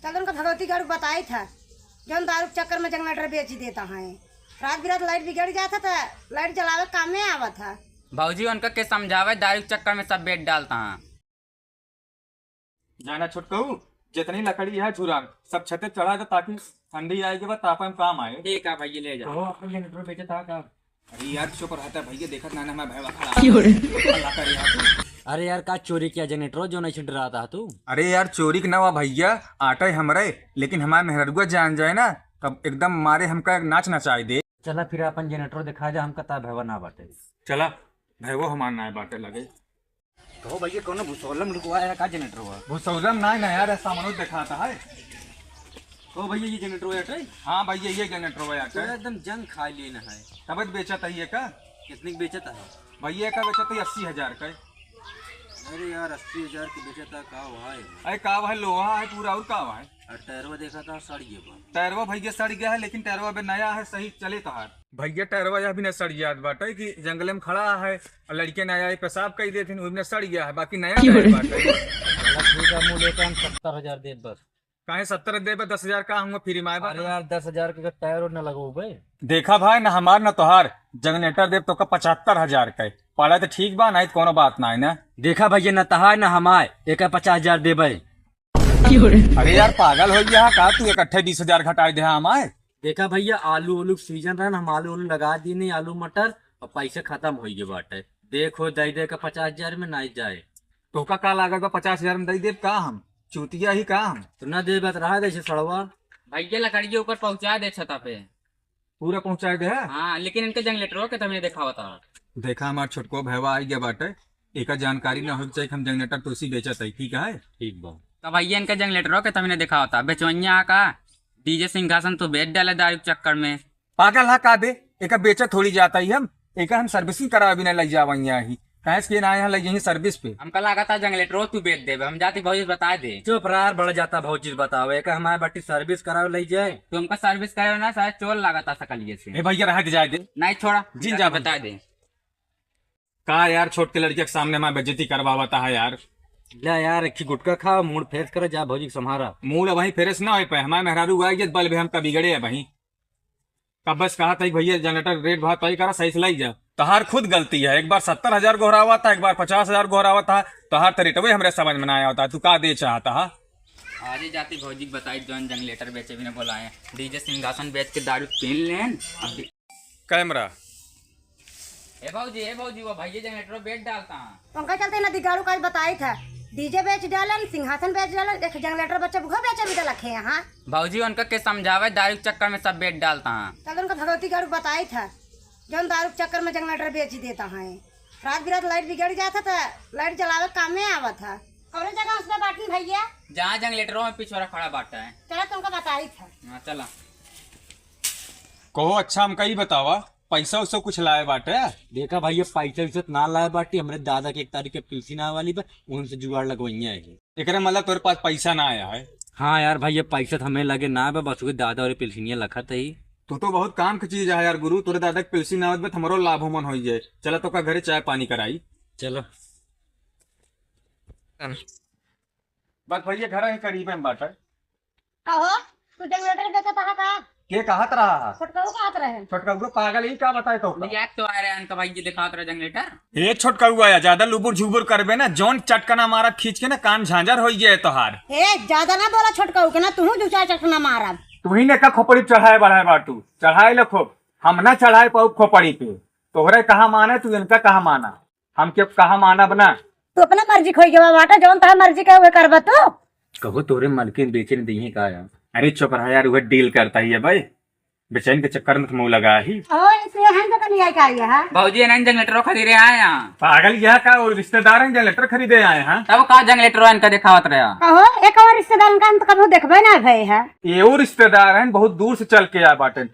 चल उनका भगवती गारू बताई था जौन दारू के चक्कर में जनरेटर बेच देता है। रात बिरात लाइट बिगड़ जाता था, लाइट जलावे काम में आवा था। भाजी उनका के समझावे दारू के चक्कर में सब बेच डालता है। जाना छुटकू जितनी लकड़ी है झुरा सब छते चढ़ा दे ताकि ठंडी आएगी बाद तापा में काम आए। ठीक है भैया ले जाओ। अपने जनरेटर बेचे था का? अरे यार चुप रहता है भैया, देखत ना मैं भैया खड़ा। अरे यार का चोरी किया जनरेटर जो नहीं छिड़ रहा था तू? अरे यार चोरी के नवा भैया आटा हमरे, लेकिन हमारे मेहरुआ जान जाए ना तब एकदम मारे हमका नाच नचाई दे। चला फिर अपन जनरेटर दिखा जा, हमका ता भैया ना बाटे। चला भैया हमार ना बाटे लगे कहो भैया कौन भूसोलम रुकवाया का जनरेटर हुआ? भूसौरम ना यार सामान दिखाता है। कहो भैया ये जनरेटर है? हाँ भैया ये जनरेटर तो है एकदम जंग खा लेना है। तब बेचा था ये का? कितने की बेचा था? भैया का बेचा था 80,000 का। अरे यार 80,000 की बेचा था का है? अरे का है लोहा है पूरा और का है। और टायरवा देखा था सड़ गया। टायरवा भैया सड़ गया है, लेकिन टायरवा भी नया है, सही चले तो हार भैया। टायरवा यह भी न सड़ गया बाटे कि जंगल में खड़ा है और लड़के नया पेशाब कही देते वो भी सड़ गया है, बाकी नया टायर बाटे। ठीक है मुँह लेकर हम 70,000 दे बस। काहे 70 दे 10,000 का हूँ फ्री में। अरे यार 10,000 का टायर न लगो भाई। देखा भाई न हमार न तोहार जनरेटर देव तो का 75,000 का पड़ा तो ठीक बा, नहीं कोनो बात ना है ना। देखा भैया न तहा न हमारे एक 50,000 दे भाई। अरे यार पागल हो गया का तू, इकट्ठे 20,000 घटाई दे हमारे। देखा भैया आलू उलू सीजन रहा, हम आलू उलू लगा दी नहीं, आलू मटर और पैसे खत्म हो गए बाटे। देखो दे का 50,000 में नहीं जाए तो का लागत बा 50,000 में दे देव का? हम चूतिया ही का हम तो न दे बत रहा दे सड़वा। भैया लकड़ी के ऊपर पहुंचा दे छता पे। पूरा पहुंचाए दे। हाँ लेकिन इनके जनरेटर के तुमने देखा होता। देखा हमार छोटको भैया आई गया बाटे, एक जानकारी न हो चाहिए हम जनरेटर तो उसी बेचा था, ठीक है। ठीक बा। तो भैया इनके जनरेटर के तुमने देखा होता। बेचवैया का डीजे सिंहासन तो बेच डाले दारू के चक्कर में। पागल हा का दे एक बेचा थोड़ी जाता ही हम सर्विसिंग करा भी नहीं लग जावा ही कैस के ना यहाँ लग यही सर्विस पे। हमका लगा था जनरेटर तू बेच दे, हम जाती भौजी बता दे। चुप रहा बढ़ जाता बहुत चीज बताओ, एक हमारे बट्टी सर्विस करावे ले जाए। तो हमका सर्विस करे ना शायद चोर लगा था सकलिए से। ए भैया रह के जाए दे। नहीं छोड़ा जिन जा बता दे। का यार छोट के लड़के के सामने मैं बेइज्जती करवाता है यार। ले यार एक गुटका खा मूड फेस कर जा भौजी संहारा। मूड वही फेरस ना हो पाए, हमारे मेहरारू आ गया बल भी हम कभी गड़े है वही। कब बस कहा था भैया जनरेटर रेट बहुत तय करा सही से लाई जा। तहार खुद गलती है, एक बार 70,000 गोहरा हुआ था, एक बार 50,000 गोहरा हुआ था। तहार तो रेट वही हमारे समझ में आया होता, तू का दे चाहता है। आज ही जाती भौजी बताई जौन जनरेटर बेचे भी ने बोलाए डीजे सिंहासन बेच के दारू पीन लेन। कैमरा ए भौजी वो भैया जनरेटर बेच डालता है। उनका चलते नदी गारू का बताई था डीजे बेच डालन, सिंहासन बेच डालन, एक जनरेटर बच्चे वो बेचे भी रखे यहाँ। भौजी उनका के समझावे दारू के चक्कर में सब बेच डालता है। चल उनका भगवती गारू बताई था जौन दारू के चक्कर में जनरेटर बेच देता है। रात बिरात लाइट बिगड़ जाता था, लाइट जलावे काम में आवा था। कौन जगह उसमें बांटनी भैया? जहाँ जनरेटरों में पिछवाड़ा खड़ा बाटा है। चला तुमको बताई था। हाँ चला। कहो अच्छा हमका ही बतावा पैसा उससे कुछ लाए बाटे। देखा भैया पैसा वैसा ना लाए बाटी, हमारे दादा की 1 तारीख के पिलसी ना वाली पे उनसे जुगाड़ लगवाई है। एक मतलब तेरे पास पैसा ना आया है। हाँ यार भैया पैसा हमें लगे ना बस दादा और पिलसिनिया लखा था ही। तो बहुत काम की चीज है यार गुरु, तोरे दादा के पेल्सी ना होत हमरो लाभ मन हो जाए। चला तो का घरे चाय पानी कराई। चलो बस भैया घर ही करीब में बाटा। कहो तू जनरेटर बेचा था का? के कहत रहा? छोटकाऊ कहत रहे। छोटका पागल ही का बताए तो। याद तो आ रहा है इनका भैया दिखा रहा जनरेटर। ये छोटका आया ज्यादा लुबुर झुबुर करबे ना जौन चटकना मारा खींच के ना कान झांझर हो जाए तोहार। ए ज्यादा ना बोला छोटकाऊ के ना तू दो चार चटना मारा। तू ही ने का खोपड़ी चढ़ाए बढ़ाए बाटू चढ़ाए लो खूब, हम ना चढ़ाए पाऊ खोपड़ी पे। तोहरे कहा माने तू इनका कहा माना, हम के कहा माना बना। तू अपना मर्जी खोई के बाटा जौन तार मर्जी का वे करबा तू। कहो तोरे मालकिन बेचे ने दी का यार। अरे चुप रहा यार, वह डील करता ही है भाई, बेचैन के चक्कर में मुंह लगा ही। ओ इसलिए हम तो नहीं आई का है। भौजी इन्हें जनरेटर खरीदे आए यहाँ। पागल यह का और रिश्तेदार हैं जनरेटर खरीदे आए हैं। तब का जनरेटर इनका दिखावत रहा। कहो एक और रिश्तेदार का हम तो कभी देखबे ना भई है। ये और रिश्तेदार हैं बहुत दूर से चल के आए बाटे।